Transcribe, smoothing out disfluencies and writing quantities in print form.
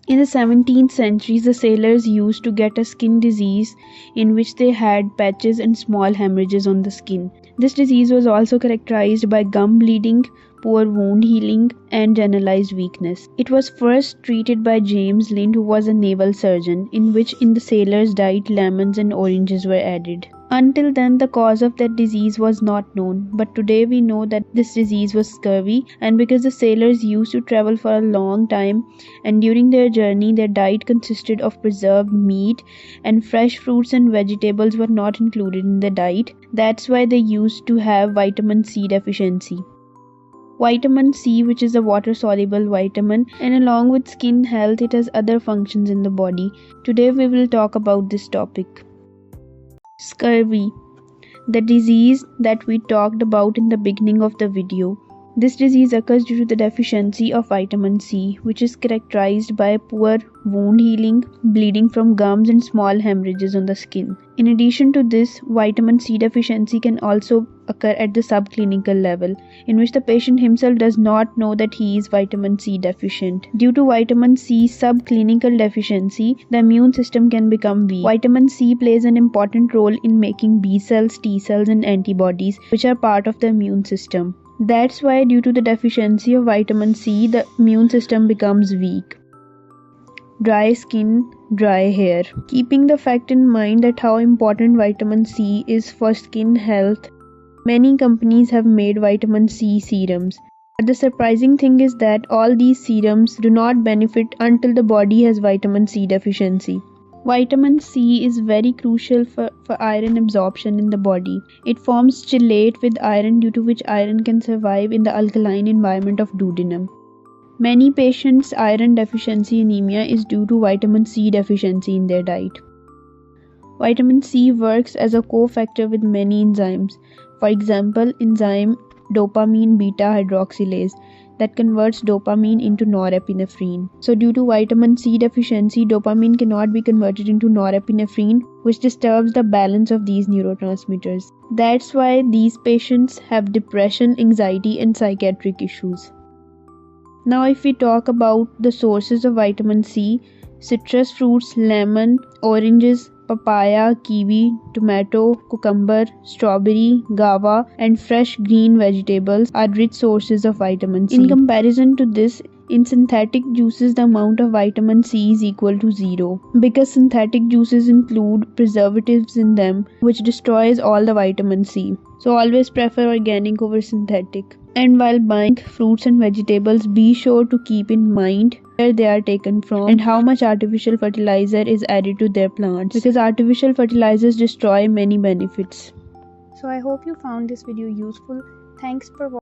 In the 17th century, the sailors used to get a skin disease in which they had patches and small hemorrhages on the skin. This disease was also characterized by gum bleeding, poor wound healing, and generalized weakness. It was first treated by James Lind, who was a naval surgeon, in which in the sailors' diet lemons and oranges were added. Until then, the cause of that disease was not known, but today we know that this disease was scurvy, and because the sailors used to travel for a long time and during their journey their diet consisted of preserved meat and fresh fruits and vegetables were not included in the diet, that's why they used to have vitamin C deficiency. Vitamin C, which is a water-soluble vitamin, and along with skin health, it has other functions in the body. Today we will talk about this topic. Scurvy, the disease that we talked about in the beginning of the video. This disease occurs due to the deficiency of vitamin C, which is characterized by poor wound healing, bleeding from gums, and small hemorrhages on the skin. In addition to this, vitamin C deficiency can also occur at the subclinical level, in which the patient himself does not know that he is vitamin C deficient. Due to vitamin C subclinical deficiency, the immune system can become weak. Vitamin C plays an important role in making B cells, T cells, and antibodies, which are part of the immune system. That's why due to the deficiency of vitamin C, the immune system becomes weak. Dry skin, dry hair. Keeping the fact in mind that how important vitamin C is for skin health, many companies have made vitamin C serums. But the surprising thing is that all these serums do not benefit until the body has vitamin C deficiency. Vitamin C is very crucial for iron absorption in the body. It forms chelate with iron, due to which iron can survive in the alkaline environment of duodenum. Many patients' iron deficiency anemia is due to vitamin C deficiency in their diet. Vitamin C works as a cofactor with many enzymes. For example, enzyme dopamine beta hydroxylase that converts dopamine into norepinephrine. So due to vitamin C deficiency, dopamine cannot be converted into norepinephrine, which disturbs the balance of these neurotransmitters. That's why these patients have depression, anxiety, and psychiatric issues. Now if we talk about the sources of vitamin C, citrus fruits, lemon, oranges, papaya, kiwi, tomato, cucumber, strawberry, guava, and fresh green vegetables are rich sources of vitamin C. In comparison to this, in synthetic juices, the amount of vitamin C is equal to 0, because synthetic juices include preservatives in them, which destroys all the vitamin C. So always prefer organic over synthetic. And while buying fruits and vegetables, be sure to keep in mind where they are taken from and how much artificial fertilizer is added to their plants, because artificial fertilizers destroy many benefits. So I hope you found this video useful. Thanks for watching.